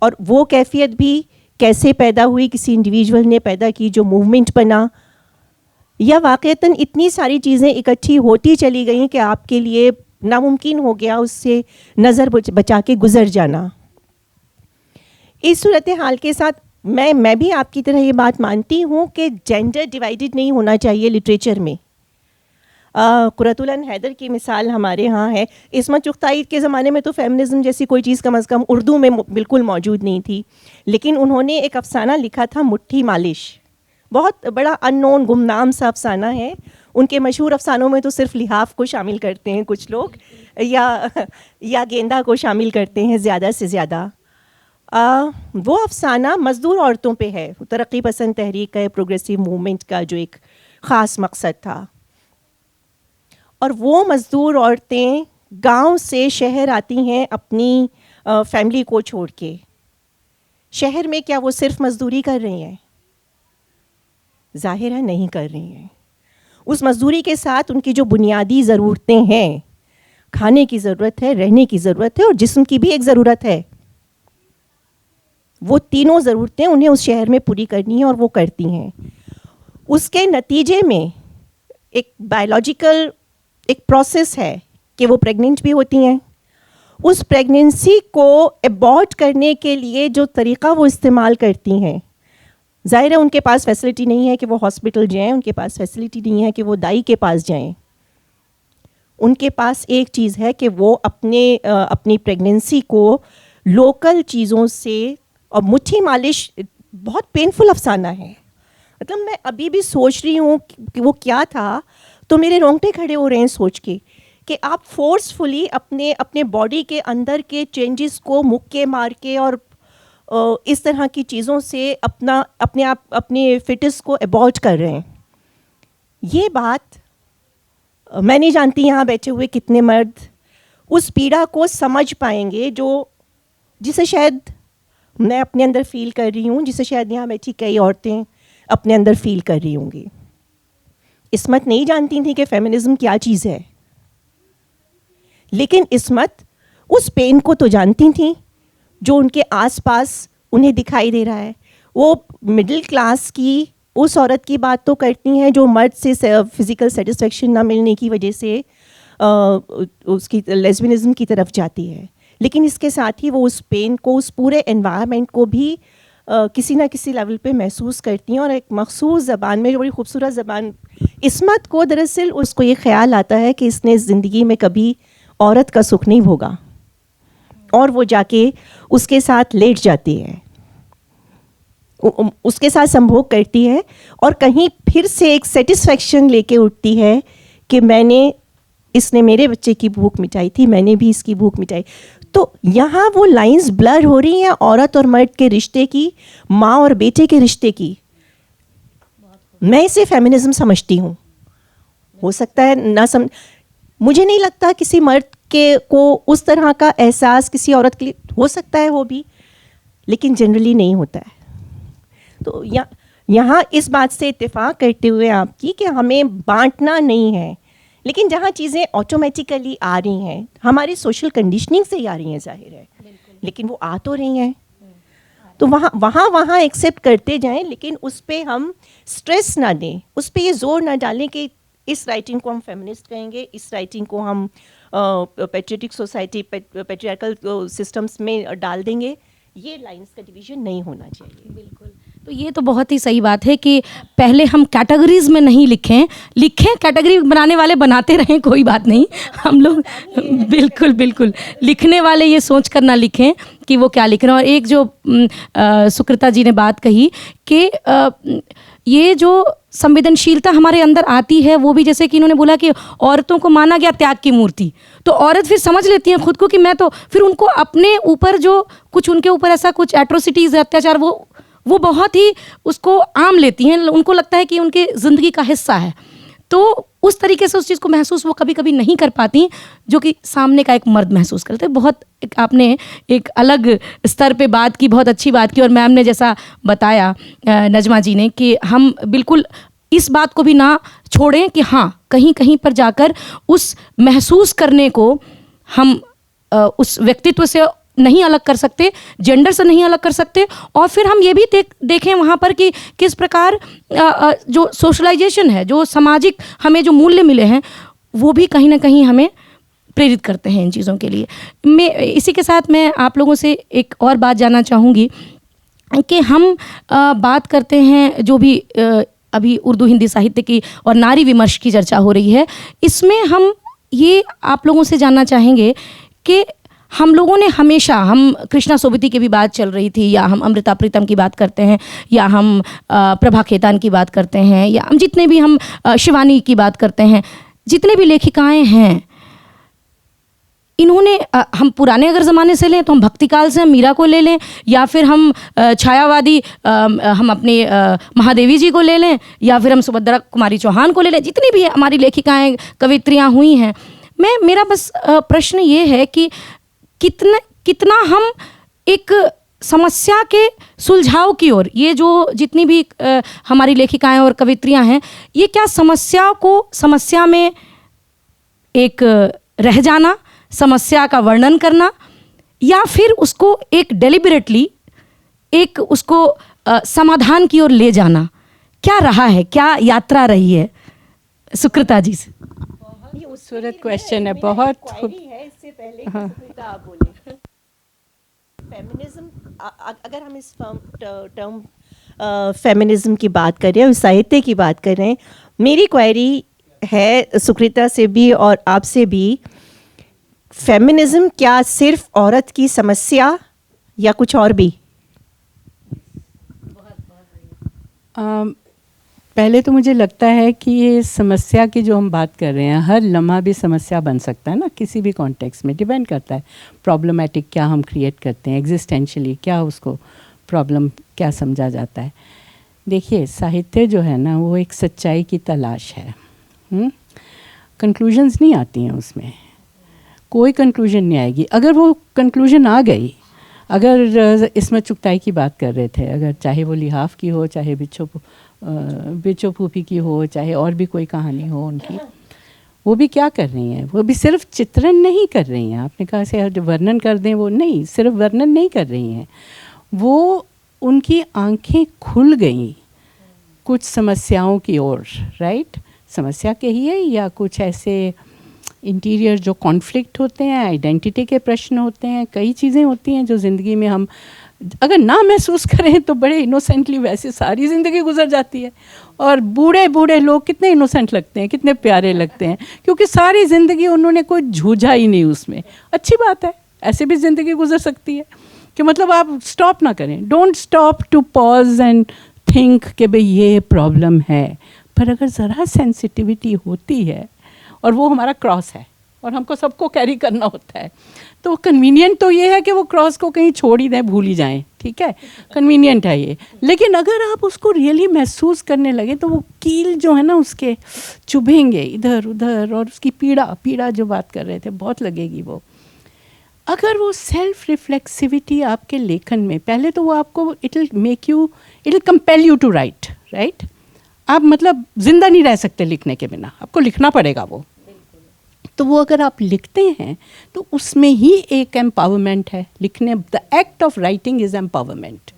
और वो कैफियत भी कैसे पैदा हुई, किसी इंडिविजुअल ने पैदा की जो मूवमेंट बना, या वाक़तन इतनी सारी चीज़ें इकट्ठी होती चली गई कि आपके लिए नामुमकिन हो गया उससे नज़र बचा के गुज़र जाना। इस सूरत हाल के साथ मैं भी आपकी तरह ये बात मानती हूँ कि जेंडर डिवाइडेड नहीं होना चाहिए लिटरेचर में। कुरतुलन हैदर की मिसाल हमारे यहाँ है। इस्मत चुगताई के ज़माने में तो फेमिनिज़म जैसी कोई चीज़ कम अज़ कम उर्दू में बिल्कुल मौजूद नहीं थी, लेकिन उन्होंने एक अफ़साना लिखा था, मुट्ठी मालिश। बहुत बड़ा अननोन गुमनाम सा अफ़साना है। उनके मशहूर अफ़सानों में तो सिर्फ लिहाफ को शामिल करते हैं कुछ लोग, या गेंदा को शामिल करते हैं ज़्यादा से ज़्यादा। वो अफ़साना मज़दूर औरतों पे है, तरक्की पसंद तहरीक का, प्रोग्रेसिव मूवमेंट का जो एक ख़ास मकसद था। और वो मज़दूर औरतें गांव से शहर आती हैं अपनी फैमिली को छोड़ के। शहर में क्या वो सिर्फ मज़दूरी कर रही हैं? ज़ाहिर है नहीं कर रही हैं। उस मज़दूरी के साथ उनकी जो बुनियादी ज़रूरतें हैं, खाने की ज़रूरत है, रहने की ज़रूरत है और जिस्म की भी एक ज़रूरत है, वो तीनों ज़रूरतें उन्हें उस शहर में पूरी करनी है और वो करती हैं। उसके नतीजे में एक बायोलॉजिकल एक प्रोसेस है कि वो प्रेग्नेंट भी होती हैं। उस प्रेगनेंसी को एबॉर्ट करने के लिए जो तरीक़ा वो इस्तेमाल करती हैं, ज़ाहिर है उनके पास फैसिलिटी नहीं है कि वो हॉस्पिटल जाएं, उनके पास फैसिलिटी नहीं है कि वो दाई के पास जाएं। उनके पास एक चीज़ है कि वो अपनी प्रेगनेंसी को लोकल चीज़ों से, और मुट्ठी मालिश बहुत पेनफुल अफसाना है। मतलब मैं अभी भी सोच रही हूँ कि वो क्या था, तो मेरे रोंगटे खड़े हो रहे हैं सोच के कि आप फोर्सफुली अपने बॉडी के अंदर के चेंजेस को मुक्के मार के और इस तरह की चीज़ों से अपने फिटनेस को एबॉर्ट कर रहे हैं। ये बात मैं नहीं जानती यहाँ बैठे हुए कितने मर्द उस पीड़ा को समझ पाएंगे जिसे शायद मैं अपने अंदर फील कर रही हूँ, जिसे शायद यहाँ बैठी कई औरतें अपने अंदर फील कर रही होंगी। इस्मत नहीं जानती थी कि फेमिनिज़म क्या चीज़ है, लेकिन इस्मत उस पेन को तो जानती थी जो उनके आसपास उन्हें दिखाई दे रहा है। वो मिडिल क्लास की उस औरत की बात तो करती हैं जो मर्द से फिज़िकल सेटिस्फेक्शन ना मिलने की वजह से उसकी लेस्बियनिज़म की तरफ जाती है, लेकिन इसके साथ ही वो उस पेन को, उस पूरे एनवायरनमेंट को भी किसी ना किसी लेवल पे महसूस करती हैं। और एक मखसूस ज़बान में, जो बड़ी खूबसूरत ज़बान, इस्मत को दरअसल उसको ये ख़्याल आता है कि इसने ज़िंदगी में कभी औरत का सुख नहीं भोगा, और वो जाके उसके साथ लेट जाती है, उसके साथ संभोग करती है और कहीं फिर से एक सेटिस्फेक्शन लेके उठती है कि इसने मेरे बच्चे की भूख मिटाई थी, मैंने भी इसकी भूख मिटाई। तो यहाँ वो लाइंस ब्लर हो रही हैं औरत और मर्द के रिश्ते की, माँ और बेटे के रिश्ते की। मैं इसे फेमिनिज्म समझती हूँ। हो सकता है मुझे नहीं लगता किसी मर्द को उस तरह का एहसास किसी औरत के लिए हो सकता है, हो भी, लेकिन जनरली नहीं होता है। तो यहाँ इस बात से इत्तेफाक करते हुए आपकी कि हमें बांटना नहीं है, लेकिन जहाँ चीज़ें ऑटोमेटिकली आ रही हैं, हमारी सोशल कंडीशनिंग से ही आ रही हैं, जाहिर है, लेकिन वो आ तो रही हैं, तो वहाँ एक्सेप्ट करते जाएं, लेकिन उस पर हम स्ट्रेस ना दें, उस पर ये जोर ना डालें कि इस राइटिंग को हम फेमिनिस्ट कहेंगे, इस राइटिंग को हम पैट्रियटिक सोसाइटी, पैट्रियार्कल सिस्टम्स में डाल देंगे। ये लाइंस का डिवीजन नहीं होना चाहिए। बिल्कुल। तो ये तो बहुत ही सही बात है कि पहले हम कैटेगरीज में नहीं लिखें, कैटेगरी बनाने वाले बनाते रहें, कोई बात नहीं, हम लोग बिल्कुल लिखने वाले ये सोच कर ना लिखें कि वो क्या लिख रहे हैं। और एक जो सुकृता जी ने बात कही कि ये जो संवेदनशीलता हमारे अंदर आती है, वो भी जैसे कि इन्होंने बोला कि औरतों को माना गया त्याग की मूर्ति, तो औरत फिर समझ लेती हैं खुद को कि मैं तो, फिर उनको अपने ऊपर जो कुछ, उनके ऊपर ऐसा कुछ एट्रोसिटीज़, अत्याचार, वो बहुत ही उसको आम लेती हैं, उनको लगता है कि उनके ज़िंदगी का हिस्सा है। तो उस तरीके से उस चीज़ को महसूस वो कभी कभी नहीं कर पाती जो कि सामने का एक मर्द महसूस करते। बहुत आपने एक अलग स्तर पे बात की, बहुत अच्छी बात की। और मैम ने जैसा बताया नजमा जी ने कि हम बिल्कुल इस बात को भी ना छोड़ें कि हाँ कहीं कहीं पर जाकर उस महसूस करने को हम उस व्यक्तित्व से नहीं अलग कर सकते, जेंडर से नहीं अलग कर सकते। और फिर हम ये भी देखें वहाँ पर कि किस प्रकार जो सोशलाइजेशन है, जो सामाजिक हमें जो मूल्य मिले हैं, वो भी कहीं ना कहीं हमें प्रेरित करते हैं इन चीज़ों के लिए। मैं इसी के साथ मैं आप लोगों से एक और बात जानना चाहूँगी कि हम बात करते हैं जो भी अभी उर्दू हिंदी साहित्य की और नारी विमर्श की चर्चा हो रही है, इसमें हम ये आप लोगों से जानना चाहेंगे कि हम लोगों ने हमेशा, हम कृष्णा सोबती की भी बात चल रही थी, या हम अमृता प्रीतम की बात करते हैं, या हम प्रभा खेतान की बात करते हैं, या हम जितने भी हम शिवानी की बात करते हैं, जितने भी लेखिकाएं हैं, इन्होंने हम पुराने अगर ज़माने से लें तो हम भक्तिकाल से हम मीरा को ले लें, या फिर हम छायावादी हम अपने महादेवी जी को ले लें, या फिर हम सुभद्रा कुमारी चौहान को ले लें, जितनी भी हमारी लेखिकाएं कवित्रियाँ हुई हैं। मेरा बस प्रश्न ये है कि कितना हम एक समस्या के सुलझाव की ओर, ये जो जितनी भी हमारी लेखिकाएं और कवित्रियां हैं, ये क्या समस्या में एक रह जाना, समस्या का वर्णन करना, या फिर उसको एक डेलिबरेटली एक उसको समाधान की ओर ले जाना, क्या रहा है, क्या यात्रा रही है? सुकृता जी से। ये खूबसूरत क्वेश्चन है, बहुत है। इससे पहले कि सुकृता आप बोले, फेमिनिज्म, अगर हम इस टर्म फेमिनिज्म की बात करें और साहित्य की बात करें, मेरी क्वेरी है सुकृता से भी और आपसे भी, फेमिनिज्म क्या सिर्फ औरत की समस्या या कुछ और भी? पहले तो मुझे लगता है कि ये समस्या की जो हम बात कर रहे हैं, हर लम्हा भी समस्या बन सकता है ना, किसी भी कॉन्टेक्स्ट में। डिपेंड करता है प्रॉब्लमेटिक क्या हम क्रिएट करते हैं, एग्जिस्टेंशली क्या उसको प्रॉब्लम क्या समझा जाता है। देखिए, साहित्य जो है ना, वो एक सच्चाई की तलाश है। कंक्लूजन्स नहीं आती हैं उसमें, कोई कंक्लूजन नहीं आएगी। अगर वो कंक्लूजन आ गई, अगर इसमें चुगताई की बात कर रहे थे, अगर चाहे वो लिहाफ की हो, चाहे बिच्छो फूफी की हो, चाहे और भी कोई कहानी हो उनकी, वो भी क्या कर रही हैं? वो भी सिर्फ चित्रण नहीं कर रही हैं। आपने कहा से जो वर्णन कर दें, वो नहीं, सिर्फ वर्णन नहीं कर रही हैं, वो उनकी आंखें खुल गई कुछ समस्याओं की ओर, राइट? समस्या कहिए या कुछ ऐसे इंटीरियर जो कॉन्फ्लिक्ट होते हैं, आइडेंटिटी के प्रश्न होते हैं, कई चीज़ें होती हैं जो ज़िंदगी में हम अगर ना महसूस करें तो बड़े इनोसेंटली वैसे सारी ज़िंदगी गुजर जाती है। और बूढ़े बूढ़े लोग कितने इनोसेंट लगते हैं, कितने प्यारे लगते हैं, क्योंकि सारी ज़िंदगी उन्होंने कोई झूझा ही नहीं उसमें। अच्छी बात है, ऐसे भी ज़िंदगी गुजर सकती है कि मतलब आप स्टॉप ना करें, don't stop to pause and think कि भाई ये प्रॉब्लम है। पर अगर ज़रा सेंसिटिविटी होती है, और वो हमारा क्रॉस है और हमको सबको कैरी करना होता है, तो कन्वीनियंट तो ये है कि वो क्रॉस को कहीं छोड़ ही दें, भूल ही जाएं, ठीक है, कन्वीनियंट है ये। लेकिन अगर आप उसको रियली महसूस करने लगे तो वो कील जो है ना उसके चुभेंगे इधर उधर, और उसकी पीड़ा जो बात कर रहे थे बहुत लगेगी वो। अगर वो सेल्फ रिफ्लेक्सिविटी आपके लेखन में, पहले तो वो आपको it will compel you to write. आप मतलब जिंदा नहीं रह सकते लिखने के बिना, आपको लिखना पड़ेगा वो। तो वो अगर आप लिखते हैं तो उसमें ही एक एम्पावरमेंट है। लिखने, the act of writing is empowerment.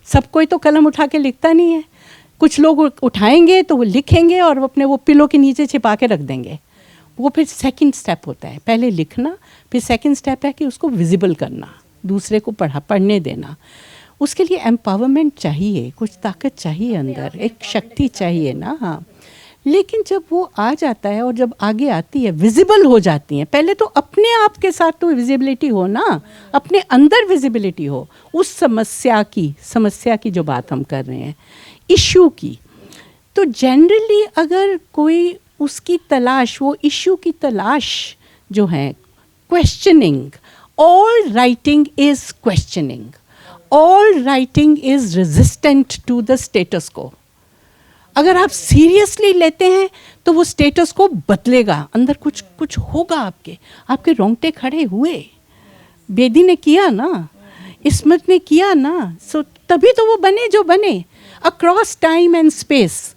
सब कोई तो कलम उठा के लिखता नहीं है, कुछ लोग उठाएंगे तो वो लिखेंगे और वो अपने वो पिलो के नीचे छिपा के रख देंगे। वो फिर सेकंड स्टेप होता है, पहले लिखना, फिर सेकंड स्टेप है कि उसको विजिबल करना, दूसरे को पढ़ने देना। उसके लिए एम्पावरमेंट चाहिए, कुछ ताकत चाहिए अंदर, एक शक्ति चाहिए ना। हाँ, लेकिन जब वो आ जाता है और जब आगे आती है, विजिबल हो जाती हैं, पहले तो अपने आप के साथ तो विजिबिलिटी हो ना, अपने अंदर विजिबिलिटी हो उस समस्या की जो बात हम कर रहे हैं, इश्यू की। तो जनरली अगर कोई उसकी तलाश, वो इश्यू की तलाश जो है, questioning, all writing is questioning, all writing is resistant to the status quo. अगर आप सीरियसली लेते हैं तो वो स्टेटस को बदलेगा, अंदर कुछ कुछ होगा, आपके रोंगटे खड़े हुए। बेदी ने किया ना, इस्मत ने किया ना, सो तभी तो वो बने जो बने अक्रॉस टाइम एंड स्पेस।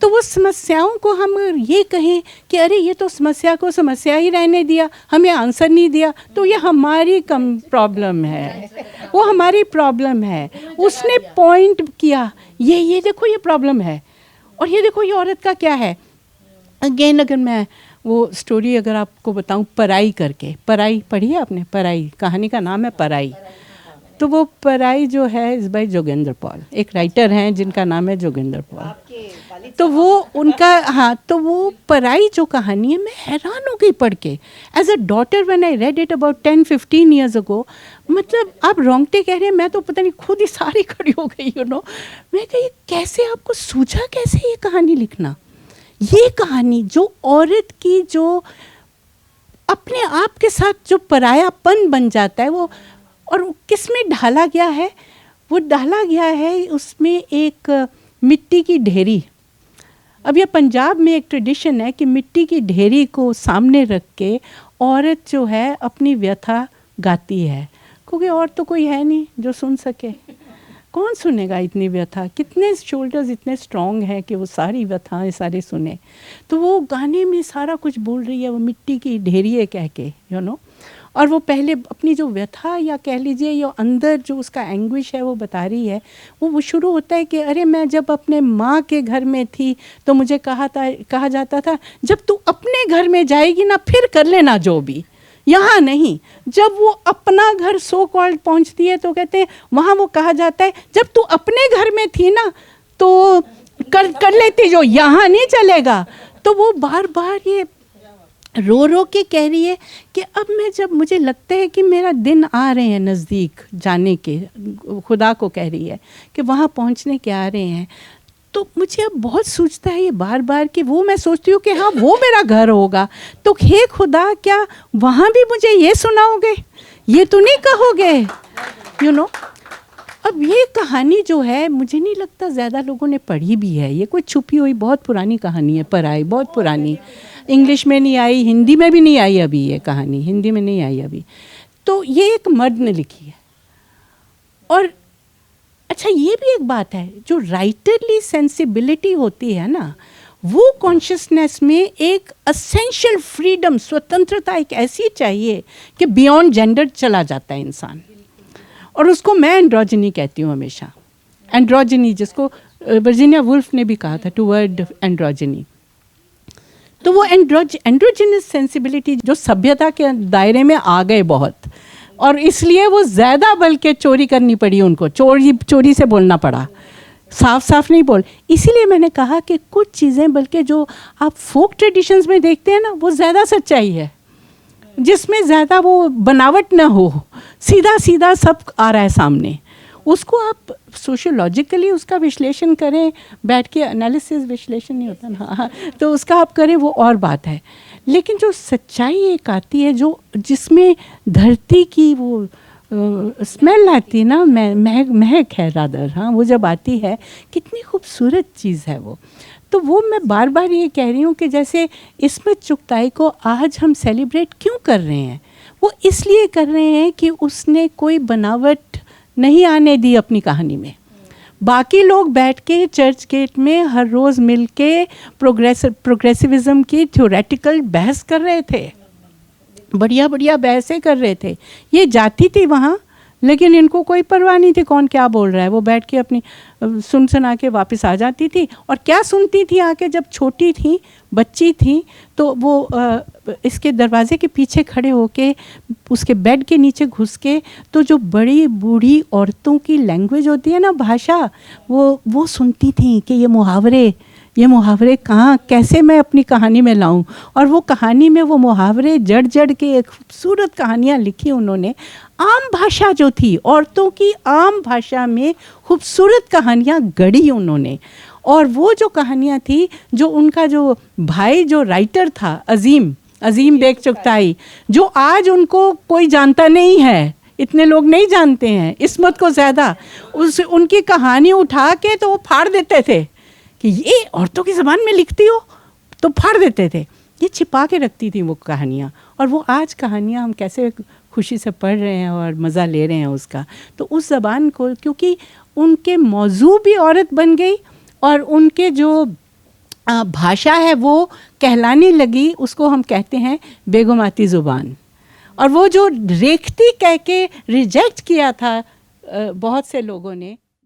तो वो समस्याओं को हम ये कहें कि अरे ये तो समस्या को समस्या ही रहने दिया, हमें आंसर नहीं दिया, तो ये हमारी कम प्रॉब्लम है, वो हमारी प्रॉब्लम है। उसने पॉइंट किया ये देखो ये प्रॉब्लम है, और ये देखो ये औरत का क्या है। अगेन अगर मैं वो स्टोरी अगर आपको बताऊं, पराई करके, पराई पढ़ी है आपने? पराई, कहानी का नाम है पराई। तो वो पराई जो है इस बाय जोगेंद्र पॉल, एक राइटर हैं जिनका नाम है जोगेंद्र पॉल। तो वो उनका, हाँ, तो वो पराई जो कहानी है, मैं हैरान हो गई पढ़ के। As a daughter when I read it about 10-15 years ago, मतलब आप रोंगटे कह रहे हैं, मैं तो पता नहीं खुद ही सारी खड़ी हो गई, मैं कही कैसे आपको सूझा, कैसे ये कहानी लिखना, ये कहानी जो औरत की जो अपने आप के साथ जो परायापन बन जाता है वो, और किस में ढाला गया है, वो डाला गया है उसमें एक मिट्टी की ढेरी। अब ये पंजाब में एक ट्रेडिशन है कि मिट्टी की ढेरी को सामने रख के औरत जो है अपनी व्यथा गाती है, क्योंकि और तो कोई है नहीं जो सुन सके। कौन सुनेगा इतनी व्यथा, कितने शोल्डर्स इतने स्ट्रॉन्ग हैं कि वो सारी व्यथाएं सारे सुने। तो वो गाने में सारा कुछ बोल रही है, वो मिट्टी की ढेरी है कह के, और वो पहले अपनी जो व्यथा या कह लीजिए या अंदर जो उसका एंग्विश है वो बता रही है। वो शुरू होता है कि अरे मैं जब अपने माँ के घर में थी तो मुझे कहा जाता था जब तू अपने घर में जाएगी ना फिर कर लेना जो भी, यहाँ नहीं। जब वो अपना घर सो कॉल्ड पहुँचती है तो कहते हैं वहाँ वो कहा जाता है जब तू अपने घर में थी ना तो कर लेती जो, यहाँ नहीं चलेगा। तो वो बार बार ये रो रो के कह रही है कि अब मैं, जब मुझे लगता है कि मेरा दिन आ रहे हैं नज़दीक जाने के, खुदा को कह रही है कि वहाँ पहुँचने के आ रहे हैं, तो मुझे अब बहुत सूझता है ये बार बार कि वो मैं सोचती हूँ कि हाँ वो मेरा घर होगा, तो हे खुदा क्या वहाँ भी मुझे ये सुनाओगे, ये तो नहीं कहोगे। अब ये कहानी जो है मुझे नहीं लगता ज़्यादा लोगों ने पढ़ी भी है, ये कोई छुपी हुई बहुत पुरानी कहानी है, पराई बहुत पुरानी, इंग्लिश में नहीं आई, हिंदी में भी नहीं आई अभी, ये कहानी हिंदी में नहीं आई अभी। तो ये एक मर्द ने लिखी है। और अच्छा ये भी एक बात है, जो राइटरली सेंसिबिलिटी होती है ना, वो कॉन्शियसनेस में एक असेंशियल फ्रीडम, स्वतंत्रता एक ऐसी चाहिए कि बियॉन्ड जेंडर चला जाता है इंसान। और उसको मैं एंड्रोजिनी कहती हूँ हमेशा, एंड्रोजिनी, जिसको वर्जीनिया वुल्फ ने भी कहा था, टुवर्ड एंड्रोजिनी। तो वो एंड्रोजिनस सेंसिबिलिटी जो सभ्यता के दायरे में आ गए बहुत, और इसलिए वो ज़्यादा बल्कि चोरी करनी पड़ी उनको, चोरी से बोलना पड़ा, साफ साफ नहीं बोल। इसीलिए मैंने कहा कि कुछ चीज़ें बल्कि जो आप फोक ट्रेडिशंस में देखते हैं ना, वो ज़्यादा सच्चाई है, जिसमें ज़्यादा वो बनावट ना हो, सीधा सीधा सब आ रहा है सामने। उसको आप सोशियोलॉजिकली उसका विश्लेषण करें, बैठ के एनालिसिस, विश्लेषण नहीं होता ना, हाँ, तो उसका आप करें वो और बात है। लेकिन जो सच्चाई एक आती है, जो जिसमें धरती की वो स्मेल आती है ना, महक है रादर, हाँ, वो जब आती है कितनी खूबसूरत चीज़ है वो। तो वो मैं बार बार ये कह रही हूँ कि जैसे इस्मत चुगताई को आज हम सेलिब्रेट क्यों कर रहे हैं, वो इसलिए कर रहे हैं कि उसने कोई बनावट नहीं आने दी अपनी कहानी में। बाकी लोग बैठ के चर्च गेट में हर रोज़ मिल के प्रोग्रेसिविज़म की थ्योरेटिकल बहस कर रहे थे, बढ़िया बढ़िया बहसें कर रहे थे। ये जाती थी वहाँ, लेकिन इनको कोई परवाह नहीं थी कौन क्या बोल रहा है। वो बैठ के अपनी सुना के वापस आ जाती थी। और क्या सुनती थी आके, जब छोटी थी, बच्ची थी, तो वो इसके दरवाजे के पीछे खड़े होके उसके बेड के नीचे घुस के, तो जो बड़ी बूढ़ी औरतों की लैंग्वेज होती है ना, भाषा, वो सुनती थी कि ये मुहावरे कहाँ, कैसे मैं अपनी कहानी में लाऊं। और वो कहानी में वो मुहावरे जड़ जड़ के एक खूबसूरत कहानियाँ लिखी उन्होंने। आम भाषा जो थी, औरतों की आम भाषा में खूबसूरत कहानियाँ गढ़ी उन्होंने। और वो जो कहानियाँ थी, जो उनका जो भाई जो राइटर था, अजीम बेग चुगताई, जो आज उनको कोई जानता नहीं है, इतने लोग नहीं जानते हैं, इस्मत को ज़्यादा, उनकी कहानी उठा के तो वो फाड़ देते थे कि ये औरतों की ज़बान में लिखती हो, तो फाड़ देते थे। ये छिपा के रखती थी वो कहानियाँ, और वो आज कहानियाँ हम कैसे खुशी से पढ़ रहे हैं और मज़ा ले रहे हैं उसका। तो उस ज़बान को, क्योंकि उनके मौजू भी औरत बन गई और उनके जो भाषा है वो कहलाने लगी, उसको हम कहते हैं बेगुमाती ज़ुबान। और वो जो रेखती कह के रिजेक्ट किया था बहुत से लोगों ने,